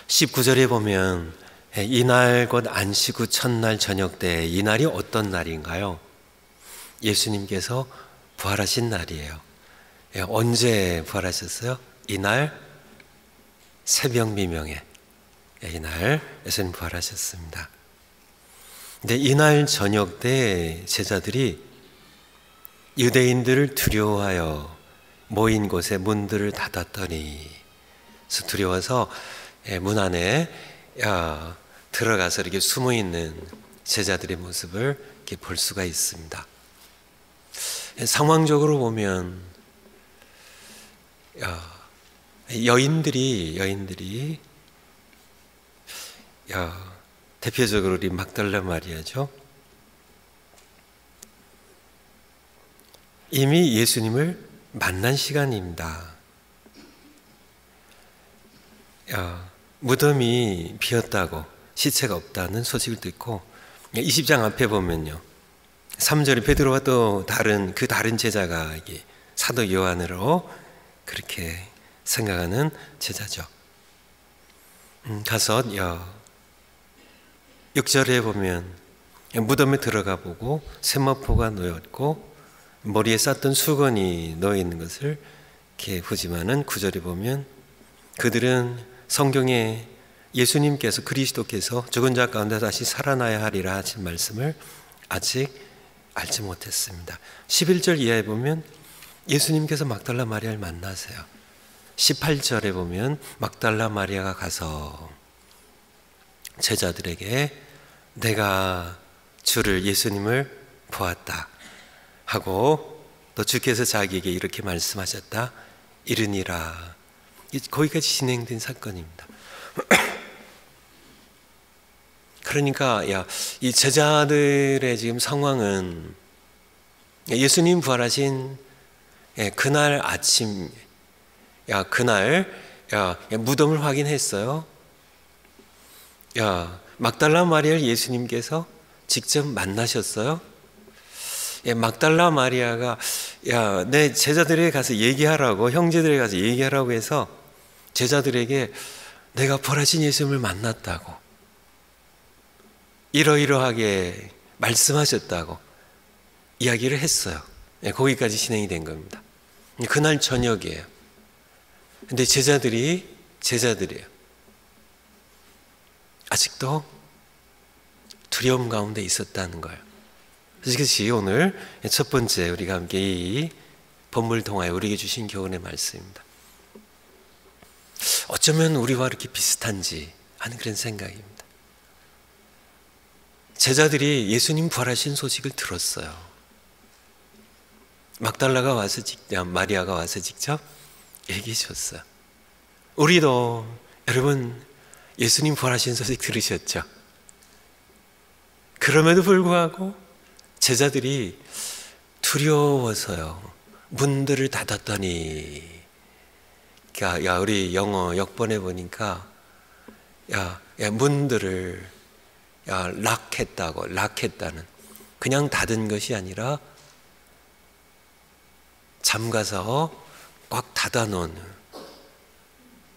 19절에 보면 이날 곧 안식 후 첫날 저녁 때, 이날이 어떤 날인가요? 예수님께서 부활하신 날이에요. 언제 부활하셨어요? 이날 새벽 미명에 이날 예수님 부활하셨습니다. 근데 이날 저녁 때 제자들이 유대인들을 두려워하여 모인 곳에 문들을 닫았더니, 그래서 두려워서 문 안에 들어가서 이렇게 숨어 있는 제자들의 모습을 이렇게 볼 수가 있습니다. 상황적으로 보면 여인들이 대표적으로 우리 막달라 마리아죠. 이미 예수님을 만난 시간입니다. 무덤이 비었다고, 시체가 없다는 소식을 듣고 20장 앞에 보면요, 3절에 베드로와 또 다른 제자가 이게 사도 요한으로 그렇게 생각하는 제자죠. 가서 6절에 보면 무덤에 들어가 보고 세마포가 놓였고 머리에 쌌던 수건이 놓여 있는 것을 이렇게 보지만은 9절에 보면 그들은 성경에 예수님께서, 그리스도께서 죽은 자 가운데 다시 살아나야 하리라 하신 말씀을 아직 알지 못했습니다. 11절 이하에 보면 예수님께서 막달라 마리아를 만나세요. 18절에 보면 막달라 마리아가 가서 제자들에게 내가 주를, 예수님을 보았다 하고, 또 주께서 자기에게 이렇게 말씀하셨다 이르니라. 거기까지 진행된 사건입니다. 그러니까 이 제자들의 지금 상황은 예수님 부활하신 그날 아침, 그날 무덤을 확인했어요. 막달라 마리아를 예수님께서 직접 만나셨어요. 막달라 마리아가 내 제자들에게 가서 얘기하라고, 형제들에게 가서 얘기하라고 해서 제자들에게 내가 부활하신 예수님을 만났다고, 이러이러하게 말씀하셨다고 이야기를 했어요. 거기까지 진행이 된 겁니다. 그날 저녁이에요. 근데 제자들이에요. 아직도 두려움 가운데 있었다는 거예요. 그것이 오늘 첫 번째 우리가 함께 이 본문을 통하여 우리에게 주신 교훈의 말씀입니다. 어쩌면 우리와 이렇게 비슷한지 하는 그런 생각입니다. 제자들이 예수님 부활하신 소식을 들었어요. 막달라가 와서 마리아가 와서 직접 얘기해 줬어요. 우리도 여러분 예수님 부활하신 소식 들으셨죠? 그럼에도 불구하고 제자들이 두려워서요, 문들을 닫았더니, 우리 영어 역본에 보니까 문들을 락했다는, 그냥 닫은 것이 아니라 잠가서 꽉 닫아놓은,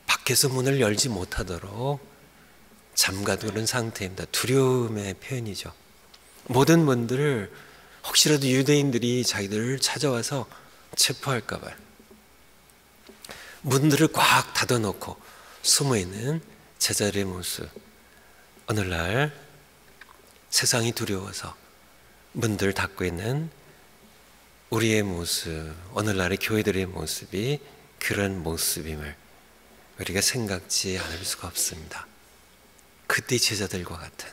밖에서 문을 열지 못하도록 잠가두는 상태입니다. 두려움의 표현이죠. 모든 문들을, 혹시라도 유대인들이 자기들을 찾아와서 체포할까 봐요. 문들을 꽉 닫아놓고 숨어있는 제자들의 모습. 오늘날 세상이 두려워서 문들을 닫고 있는 우리의 모습, 오늘날의 교회들의 모습이 그런 모습임을 우리가 생각지 않을 수가 없습니다. 그때 제자들과 같은,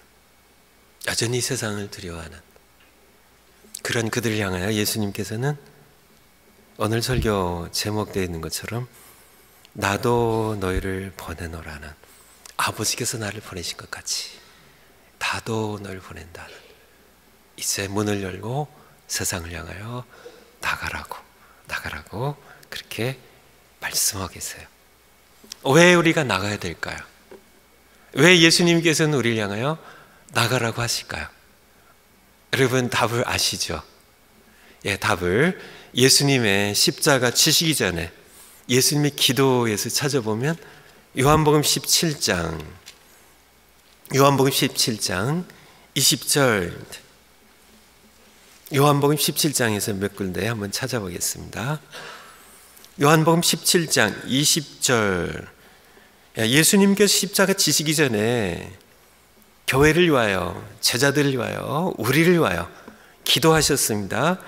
여전히 세상을 두려워하는 그런 그들을 향하여 예수님께서는 오늘 설교 제목되어 있는 것처럼 나도 너희를 보내노라는, 아버지께서 나를 보내신 것 같이 나도 너를 보낸다는, 이제 문을 열고 세상을 향하여 나가라고 그렇게 말씀하고 계세요. 왜 우리가 나가야 될까요? 왜 예수님께서는 우리를 향하여 나가라고 하실까요? 여러분 답을 아시죠? 답을 예수님의 십자가 치시기 전에 예수님의 기도에서 찾아보면 요한복음 17장 20절, 요한복음 17장에서 몇 군데 한번 찾아보겠습니다. 요한복음 17장 20절, 예수님께서 십자가 지시기 전에 교회를 위하여, 제자들을 위하여, 우리를 위하여 기도하셨습니다.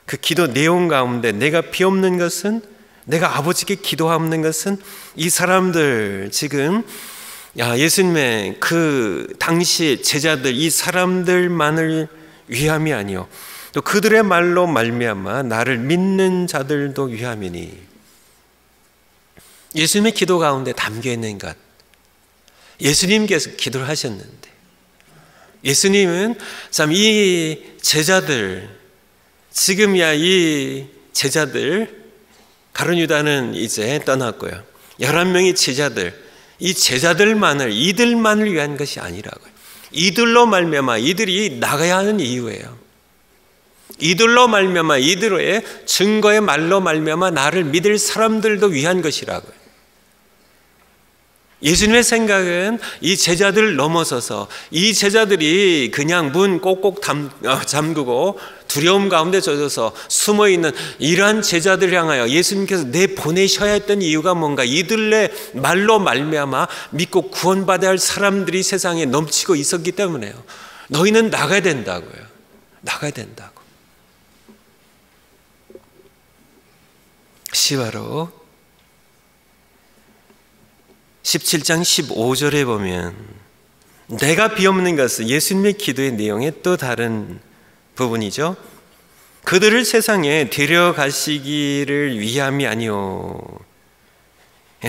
그 기도 내용 가운데 내가 비옵는 것은, 내가 아버지께 기도하는 것은 이 사람들, 지금 예수님의 그 당시 제자들, 이 사람들만을 위함이 아니요 또 그들의 말로 말미암아 나를 믿는 자들도 위함이니. 예수님의 기도 가운데 담겨 있는 것, 예수님께서 기도를 하셨는데, 예수님은 참 이 제자들, 지금이야 이 제자들, 가룟 유다는 이제 떠났고요, 11명의 제자들, 이 제자들만을, 이들만을 위한 것이 아니라고요. 이들로 말미암아, 이들이 나가야 하는 이유예요. 이들로 말미암아, 이들의 증거의 말로 말미암아 나를 믿을 사람들도 위한 것이라고요. 예수님의 생각은 이 제자들을 넘어서서, 이 제자들이 그냥 문 꼭꼭 잠그고 두려움 가운데 젖어서 숨어있는 이러한 제자들을 향하여 예수님께서 내보내셔야 했던 이유가 뭔가? 이들의 말로 말미암아 믿고 구원받아야 할 사람들이 세상에 넘치고 있었기 때문에요. 너희는 나가야 된다고요. 나가야 된다고. 시바로 17장 15절에 보면 내가 비옵는 것은 예수님의 기도의 내용의 또 다른 부분이죠. 그들을 세상에 데려가시기를 위함이 아니요.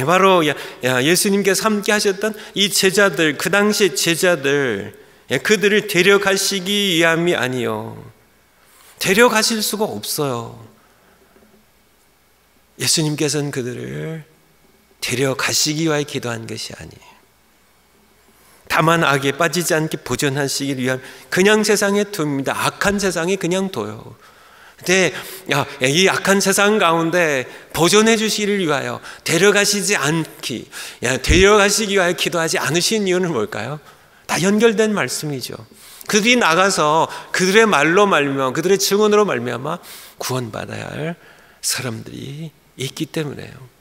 바로 예수님께서 함께 하셨던 이 제자들, 그 당시 제자들, 그들을 데려가시기 위함이 아니요. 데려가실 수가 없어요. 예수님께서는 그들을 데려가시기 위하여 기도한 것이 아니에요. 다만 악에 빠지지 않게 보존하시기 위한, 그냥 세상에 둡니다. 악한 세상에 그냥 둬요. 근데 이 악한 세상 가운데 보존해 주시기를 위하여 데려가시지 않기, 데려가시기 위하여 기도하지 않으신 이유는 뭘까요? 다 연결된 말씀이죠. 그들이 나가서 그들의 말로 말미암아, 그들의 증언으로 말미암아 구원받아야 할 사람들이 있기 때문에요.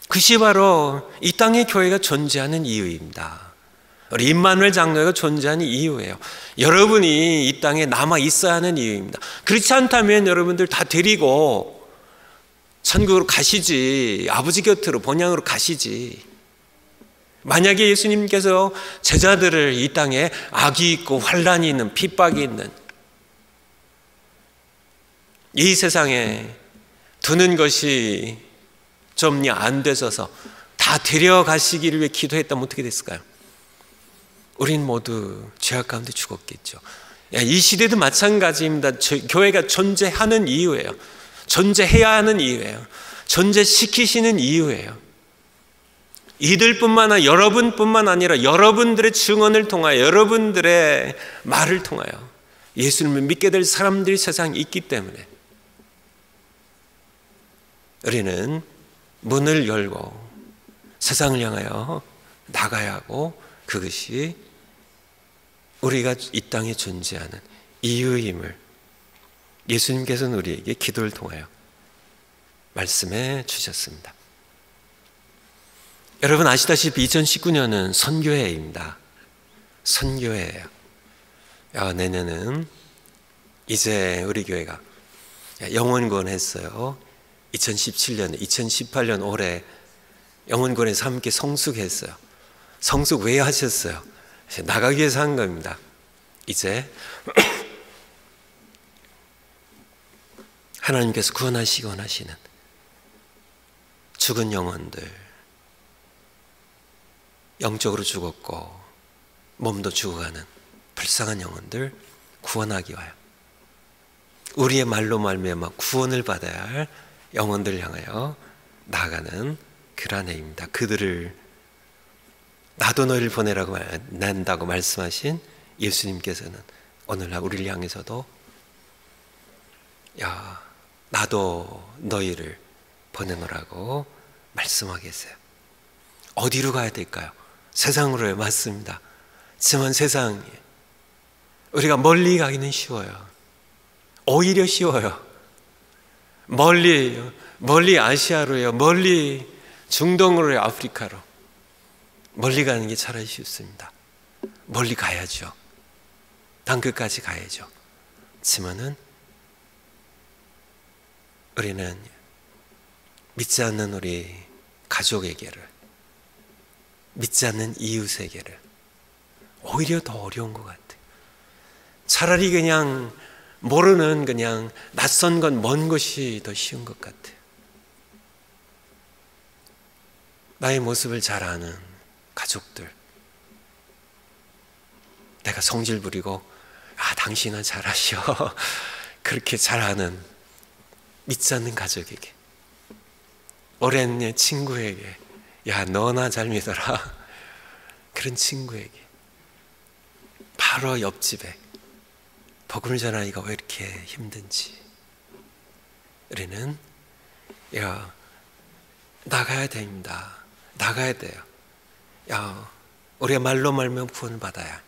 그것이 바로 이 땅에 교회가 존재하는 이유입니다. 우리 임마누엘 장로회가 존재하는 이유예요. 여러분이 이 땅에 남아 있어야 하는 이유입니다. 그렇지 않다면 여러분들 다 데리고 천국으로 가시지, 아버지 곁으로, 본향으로 가시지. 만약에 예수님께서 제자들을 이 땅에 악이 있고 환란이 있는, 핍박이 있는 이 세상에 두는 것이 좀 안 되셔서 다 데려가시기를 위해 기도했다면 어떻게 됐을까요? 우린 모두 죄악 가운데 죽었겠죠. 이 시대도 마찬가지입니다. 교회가 존재하는 이유예요. 존재해야 하는 이유예요. 존재시키시는 이유예요. 이들뿐만 아니라, 여러분뿐만 아니라 여러분들의 증언을 통하여, 여러분들의 말을 통하여 예수님을 믿게 될 사람들이 세상에 있기 때문에 우리는 문을 열고 세상을 향하여 나가야 하고, 그것이 우리가 이 땅에 존재하는 이유임을 예수님께서는 우리에게 기도를 통하여 말씀해 주셨습니다. 여러분 아시다시피 2019년은 선교해입니다. 선교해예요. 내년은 이제 우리 교회가 영원권 했어요. 2017년, 2018년 올해 영원권에서 함께 성숙했어요. 성숙 왜 하셨어요? 나가기 위해서 한 겁니다. 이제 하나님께서 구원하시기 원하시는 죽은 영혼들, 영적으로 죽었고 몸도 죽어가는 불쌍한 영혼들 구원하기 위하여, 우리의 말로 말미암아 구원을 받아야 할 영혼들을 향하여 나아가는 그런 해입니다. 그들을, 나도 너희를 보내라고 난다고 말씀하신 예수님께서는 오늘날 우리를 향해서도 나도 너희를 보내노라고 말씀하고 계세요. 어디로 가야 될까요? 세상으로요. 맞습니다. 하지만 세상이 우리가 멀리 가기는 쉬워요. 오히려 쉬워요. 멀리 아시아로요. 멀리 중동으로요. 아프리카로. 멀리 가는 게 차라리 쉽습니다. 멀리 가야죠. 땅끝까지 가야죠. 하지만은 우리는 믿지 않는 우리 가족에게를, 믿지 않는 이웃에게를 오히려 더 어려운 것 같아요. 차라리 그냥 모르는, 그냥 낯선 건 먼 것이 더 쉬운 것 같아요. 나의 모습을 잘 아는 가족들, 내가 성질 부리고 당신은 잘하셔 그렇게 잘 아는 믿지 않는 가족에게, 오랜 친구에게, 야 너나 잘 믿어라 그런 친구에게, 바로 옆집에 복음을 전하기가 왜 이렇게 힘든지 우리는 야 나가야 됩니다. 나가야 돼요. 야 우리가 말로 말면 구원을 받아야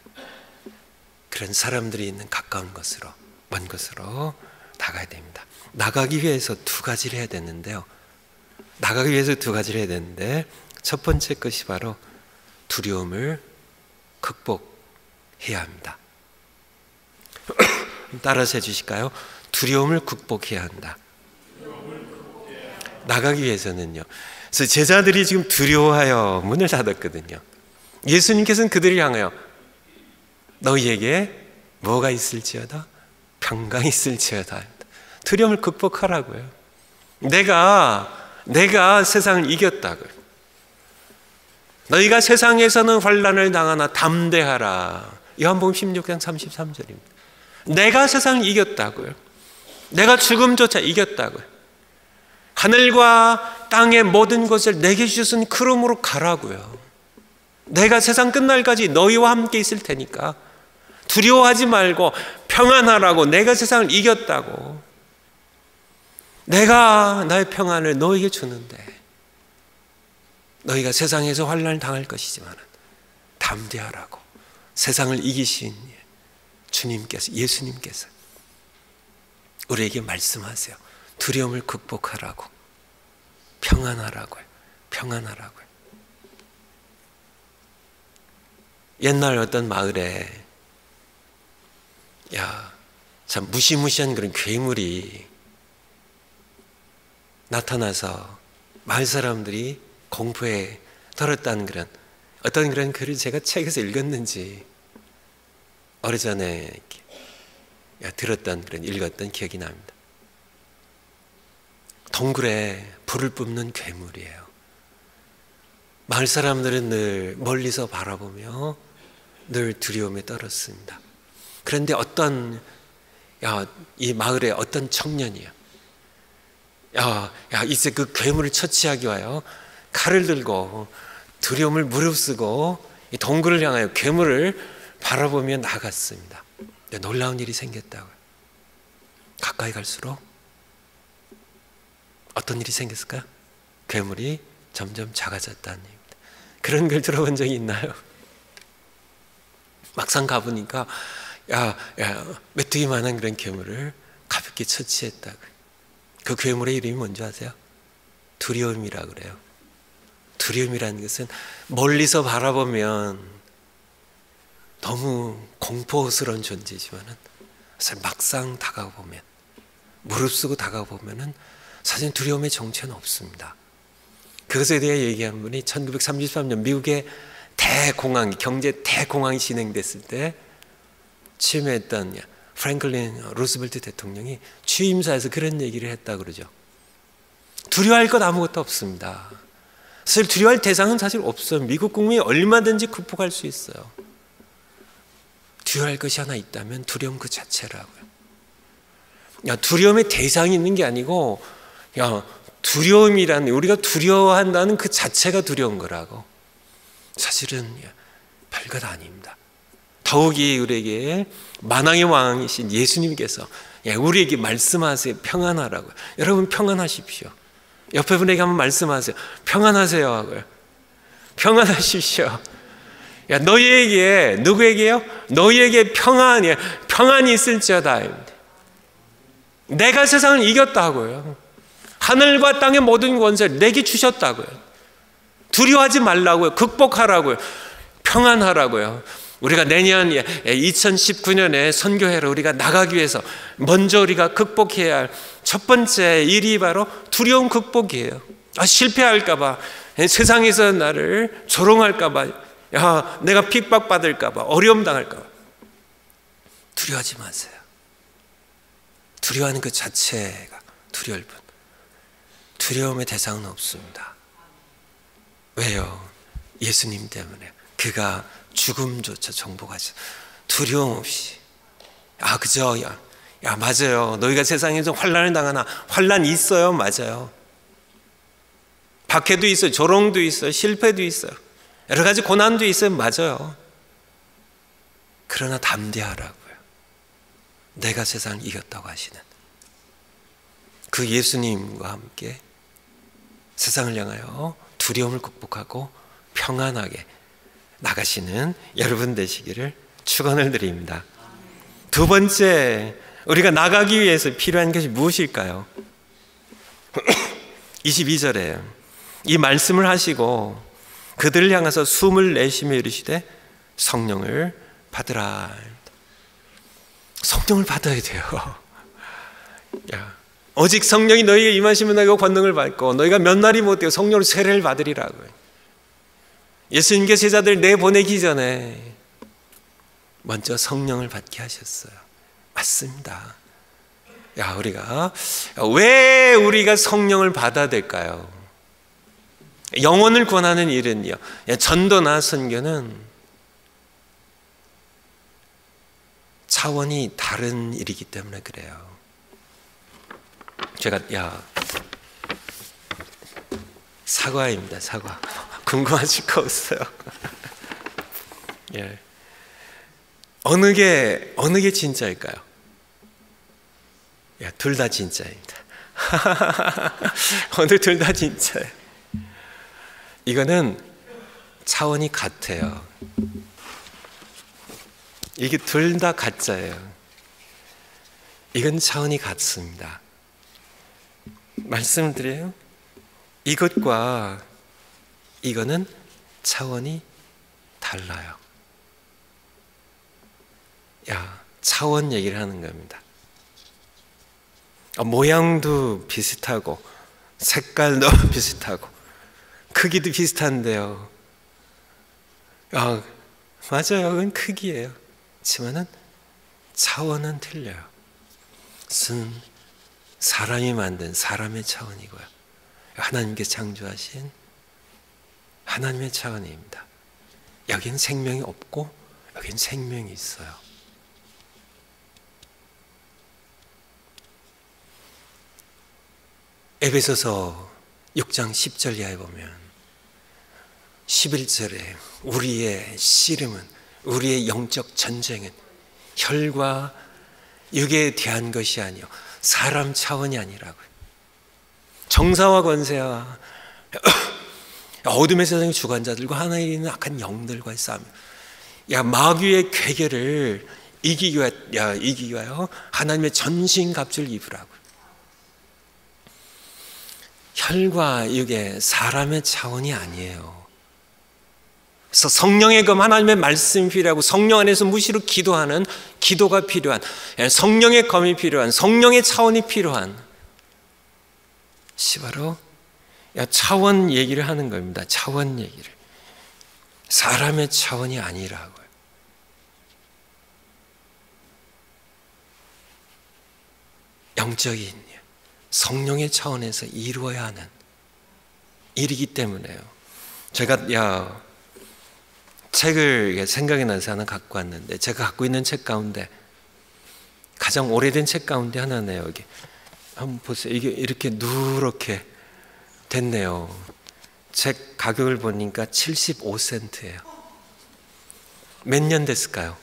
그런 사람들이 있는 가까운 곳으로, 먼 곳으로 나가야 됩니다. 나가기 위해서 두 가지를 해야 되는데요. 나가기 위해서 두 가지를 해야 되는데 첫 번째 것이 바로 두려움을 극복해야 합니다. 따라서 해주실까요? 두려움을 극복해야 한다. 나가기 위해서는요. 그래서 제자들이 지금 두려워하여 문을 닫았거든요. 예수님께서는 그들을 향하여 너희에게 뭐가 있을지어다? 평강이 있을지어다. 두려움을 극복하라고요. 내가 세상을 이겼다고요. 너희가 세상에서는 환난을 당하나 담대하라. 요한복음 16장 33절입니다. 내가 세상을 이겼다고요. 내가 죽음조차 이겼다고요. 하늘과 땅의 모든 것을 내게 주셨으니 그러므로 가라고요. 내가 세상 끝날까지 너희와 함께 있을 테니까 두려워하지 말고 평안하라고. 내가 세상을 이겼다고. 내가 나의 평안을 너에게 주는데 너희가 세상에서 환난을 당할 것이지만 담대하라고. 세상을 이기신 주님께서, 예수님께서 우리에게 말씀하세요. 두려움을 극복하라고, 평안하라고요. 평안하라고요. 옛날 어떤 마을에 참 무시무시한 그런 괴물이 나타나서 마을 사람들이 공포에 떨었다는 어떤 그런 글을 제가 책에서 읽었는지 오래전에 들었던 읽었던 기억이 납니다. 동굴에 불을 뿜는 괴물이에요. 마을 사람들은 늘 멀리서 바라보며 늘 두려움에 떨었습니다. 그런데 이 마을에 어떤 청년이요. 이제 그 괴물을 처치하기 위하여 칼을 들고 두려움을 무릅쓰고 이 동굴을 향하여 괴물을 바라보며 나갔습니다. 놀라운 일이 생겼다고요. 가까이 갈수록 어떤 일이 생겼을까요? 괴물이 점점 작아졌다는 얘기입니다. 그런 걸 들어본 적이 있나요? 막상 가보니까 메뚜기만한 그런 괴물을 가볍게 처치했다고요. 그 괴물의 이름이 뭔지 아세요? 두려움이라고 그래요. 두려움이라는 것은 멀리서 바라보면 너무 공포스러운 존재지만 사실 막상 다가보면, 무릅쓰고 다가보면 사실 두려움의 정체는 없습니다. 그것에 대해 얘기한 분이 1933년 미국의 대공황, 경제 대공황이 진행됐을 때 취임했던 프랭클린 루스벨트 대통령이 취임사에서 그런 얘기를 했다고 그러죠. 두려워할 것 아무것도 없습니다. 사실 두려워할 대상은 사실 없어요. 미국 국민이 얼마든지 극복할 수 있어요. 두려워할 것이 하나 있다면 두려움 그 자체라고요. 두려움의 대상이 있는 게 아니고 두려움이라는, 우리가 두려워한다는 그 자체가 두려운 거라고. 사실은 별것 아닙니다. 더욱이 우리에게 만왕의 왕이신 예수님께서 우리에게 말씀하세요. 평안하라고. 여러분 평안하십시오. 옆에 분에게 한번 말씀하세요. 평안하세요 하고요. 평안하십시오. 야, 너희에게, 누구에게요? 너희에게 평안이 있을지어다. 내가 세상을 이겼다고요. 하늘과 땅의 모든 권세를 내게 주셨다고요. 두려워하지 말라고요. 극복하라고요. 평안하라고요. 우리가 내년 2019년에 선교회로 우리가 나가기 위해서 먼저 우리가 극복해야 할 첫 번째 일이 바로 두려움 극복이에요. 실패할까 봐, 세상에서 나를 조롱할까 봐, 내가 핍박받을까 봐, 어려움 당할까 봐. 두려워하지 마세요. 두려워하는 그 자체가 두려울 뿐, 두려움의 대상은 없습니다. 왜요? 예수님 때문에. 그가 죽음조차 정복하셔. 두려움 없이. 그죠? 야, 맞아요. 너희가 세상에서 환난을 당하나? 환난 있어요. 맞아요. 박해도 있어요. 조롱도 있어요. 실패도 있어요. 여러 가지 고난도 있어요. 맞아요. 그러나 담대하라고요. 내가 세상을 이겼다고 하시는 그 예수님과 함께 세상을 향하여 두려움을 극복하고 평안하게 나가시는 여러분 되시기를 축원을 드립니다. 두 번째, 우리가 나가기 위해서 필요한 것이 무엇일까요? 22절에 이 말씀을 하시고 그들을 향해서 숨을 내쉬며 이르시되 성령을 받으라. 성령을 받아야 돼요. 오직 성령이 너희에게 임하시면 너희가 권능을 받고 너희가 몇 날이 못되고 성령으로 세례를 받으리라고요. 예수님께서 제자들 내보내기 전에 먼저 성령을 받게 하셨어요. 맞습니다. 왜 우리가 성령을 받아야 될까요? 영혼을 구원하는 일은요, 전도나 선교는 차원이 다른 일이기 때문에 그래요. 제가 사과입니다. 사과. 궁금하실 거 없어요. 예. 어느 게 진짜일까요? 둘 다 진짜입니다. 오늘 둘 다 진짜예요. 이거는 차원이 같아요. 이게 둘 다 가짜예요. 이건 차원이 같습니다. 말씀드려요. 이것과 이거는 차원이 달라요. 차원 얘기를 하는 겁니다. 모양도 비슷하고 색깔도 비슷하고 크기도 비슷한데요. 맞아요. 그건 크기예요. 하지만은 차원은 틀려요. 그것은 사람이 만든 사람의 차원이고요. 하나님께 창조하신 하나님의 차원입니다. 여긴 생명이 없고 여긴 생명이 있어요. 에베소서 6장 10절 이하에 보면 11절에 우리의 씨름은, 우리의 영적 전쟁은 혈과 육에 대한 것이 아니요 사람 차원이 아니라고요. 정사와 권세와 어둠의 세상의 주관자들과 하나님의 있는 악한 영들과의 싸움, 마귀의 괴계를 이기기 위하여 하나님의 전신갑주를 입으라고요. 혈과 육의 사람의 차원이 아니에요. 그래서 성령의 검, 하나님의 말씀이 필요하고 성령 안에서 무시로 기도하는 기도가 필요한, 성령의 검이 필요한, 성령의 차원이 필요한 바로 차원 얘기를 하는 겁니다. 차원 얘기를. 사람의 차원이 아니라고요. 영적인 성령의 차원에서 이루어야 하는 일이기 때문에요. 제가 책을 생각이 나서 하나 갖고 왔는데, 제가 갖고 있는 책 가운데 가장 오래된 책 가운데 하나네요. 여기 한번 보세요. 이게 이렇게 누렇게 됐네요. 책 가격을 보니까 75센트예요. 몇 년 됐을까요?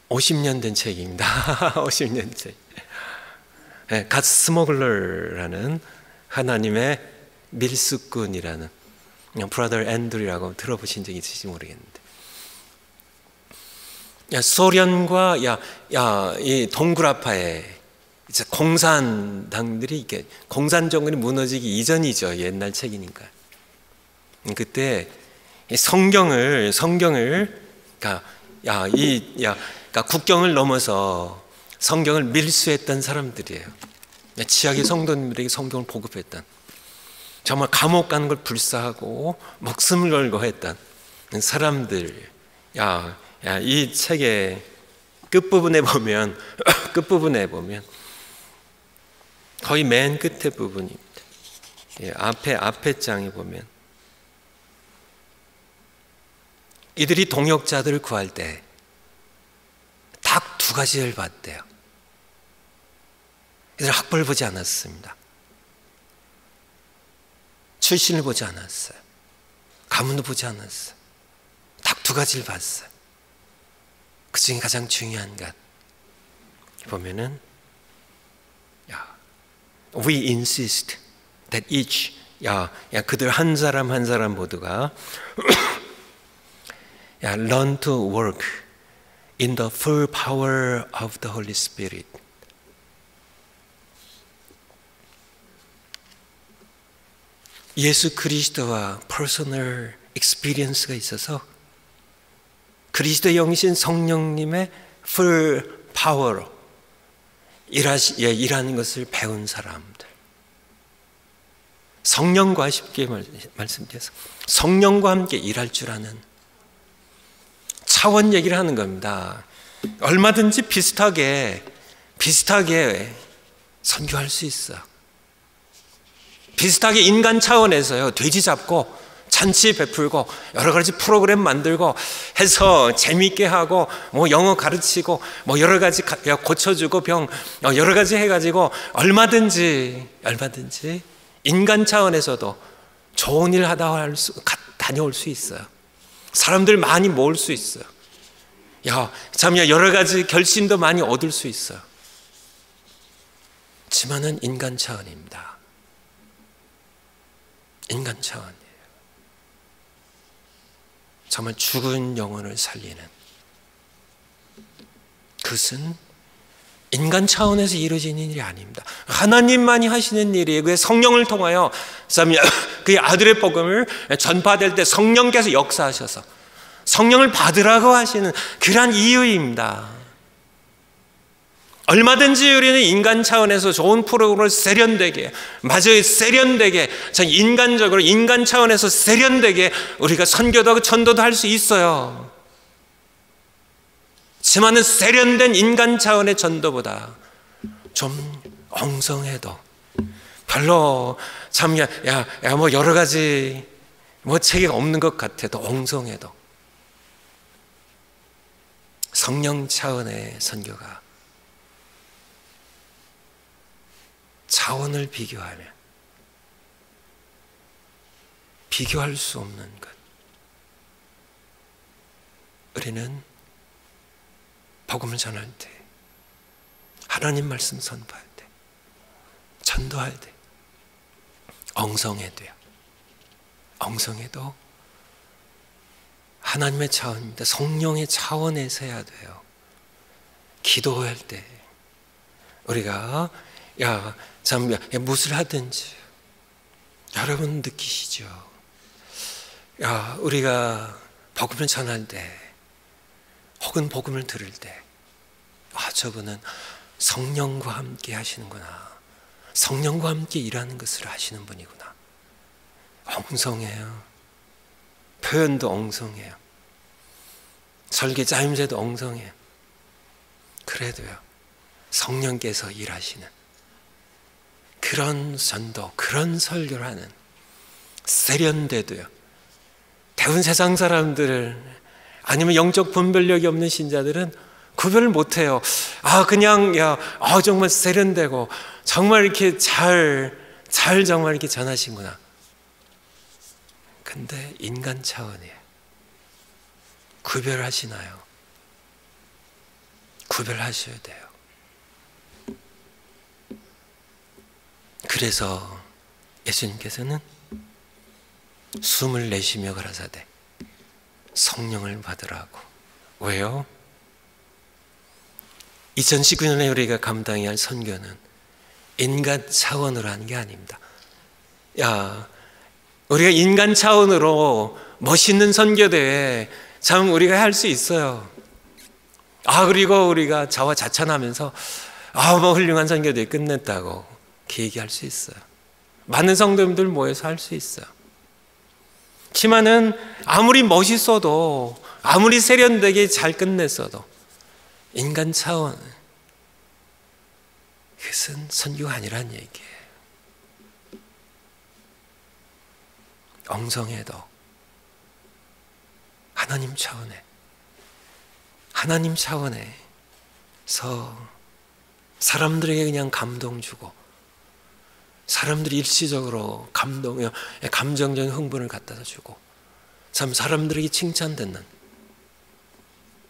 50년 된 책입니다. 50년 책. 갓 스머글러라는 하나님의 밀수꾼이라는 브라더 앤드류라고 들어보신 적 있으실지 모르겠는데, 소련과 이 동굴아파에 이제 공산당들이 이게 공산 정권이 무너지기 이전이죠. 옛날 책이니까. 그때 성경을 그러니까 국경을 넘어서 성경을 밀수했던 사람들이에요. 지하계 성도님들에게 성경을 보급했던, 정말 감옥 가는 걸 불사하고 목숨을 걸고 했던 사람들. 이 책의 끝부분에 보면 거의 맨 끝에 부분입니다. 앞에 장에 보면 이들이 동역자들을 구할 때 딱 두 가지를 봤대요. 이들 학벌을 보지 않았습니다. 출신을 보지 않았어요. 가문도 보지 않았어요. 딱 두 가지를 봤어요. 그 중에 가장 중요한 것 보면은 We insist that each 그들 한 사람 한 사람 모두가 learn to work in the full power of the Holy Spirit. 예수 그리스도와 퍼스널 익스피리언스가 있어서 그리스도의 영이신 성령님의 full power로 일하는 것을 배운 사람들. 성령과 쉽게 말씀드려서 성령과 함께 일할 줄 아는 차원 얘기를 하는 겁니다. 얼마든지 비슷하게 선교할 수 있어. 비슷하게 인간 차원에서요. 돼지 잡고 잔치 베풀고 여러 가지 프로그램 만들고 해서 재미있게 하고 뭐 영어 가르치고 뭐 여러 가지 고쳐주고 병 여러 가지 해가지고 얼마든지 인간 차원에서도 좋은 일 하다 다녀올 수 있어요. 사람들 많이 모을 수 있어요. 여러 가지 결신도 많이 얻을 수 있어요. 하지만은 인간 차원입니다. 인간 차원이에요. 정말 죽은 영혼을 살리는, 그것은 인간 차원에서 이루어지는 일이 아닙니다. 하나님만이 하시는 일이에요. 그 성령을 통하여 그의 아들의 복음을 전파될 때 성령께서 역사하셔서 성령을 받으라고 하시는 그러한 이유입니다. 얼마든지 우리는 인간 차원에서 좋은 프로그램을 세련되게, 인간적으로 인간 차원에서 세련되게 우리가 선교도 하고 전도도 할 수 있어요. 하지만은 세련된 인간 차원의 전도보다 좀 엉성해도 별로 뭐 여러 가지 뭐 체계가 없는 것 같아도 엉성해도 성령 차원의 선교가 차원을 비교하면 비교할 수 없는 것. 우리는 복음을 전할 때, 하나님 말씀 선포할 때, 전도할 때 엉성해도요. 엉성해도 하나님의 차원입니다. 성령의 차원에서 해야 돼요. 기도할 때 우리가 무엇을 하든지 여러분 느끼시죠? 우리가 복음을 전할 때 혹은 복음을 들을 때 저분은 성령과 함께 하시는구나, 성령과 함께 일하는 것을 하시는 분이구나. 엉성해요. 표현도 엉성해요. 설계 짜임새도 엉성해요. 그래도요, 성령께서 일하시는 그런 전도, 그런 설교를 하는, 세련돼도요, 대부분 세상 사람들을, 아니면 영적 분별력이 없는 신자들은 구별을 못해요. 정말 세련되고 정말 이렇게 잘 정말 이렇게 전하시구나. 근데 인간 차원이에요. 구별하시나요? 구별하셔야 돼요. 그래서 예수님께서는 숨을 내쉬며 가라사대 성령을 받으라고. 왜요? 2019년에 우리가 감당해야 할 선교는 인간 차원으로 하는 게 아닙니다. 우리가 인간 차원으로 멋있는 선교대회 참 우리가 할 수 있어요. 그리고 우리가 자화자찬하면서 뭐 훌륭한 선교대회 끝냈다고 이렇게 얘기할 수 있어요. 많은 성도님들 모여서 할 수 있어요. 그렇지만은 아무리 멋있어도, 아무리 세련되게 잘 끝냈어도 인간 차원, 그것은 선교가 아니란 얘기예요. 엉성해도 하나님 차원에서 사람들에게 그냥 감동 주고, 사람들이 일시적으로 감정적인 흥분을 갖다가 주고, 참 사람들에게 칭찬듣는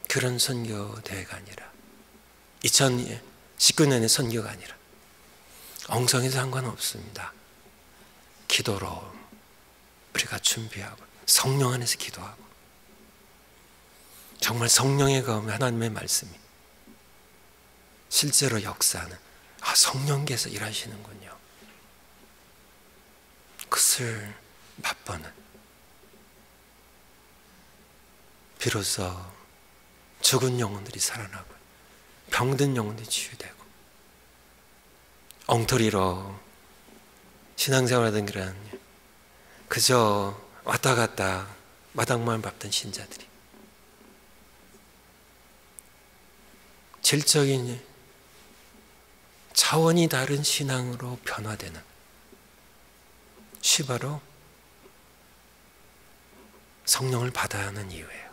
그런 선교대회가 아니라, 2019년의 선교가 아니라, 엉성해도 상관없습니다. 기도로 우리가 준비하고 성령 안에서 기도하고, 정말 성령의 가운데 하나님의 말씀이 실제로 역사하는, 성령께서 일하시는군요. 그것을 맛보는, 비로소 죽은 영혼들이 살아나고 병든 영혼들이 치유되고, 엉터리로 신앙생활하던 그런 그저 왔다 갔다 마당만 밟던 신자들이 질적인 차원이 다른 신앙으로 변화되는, 바로 성령을 받아야 하는 이유예요.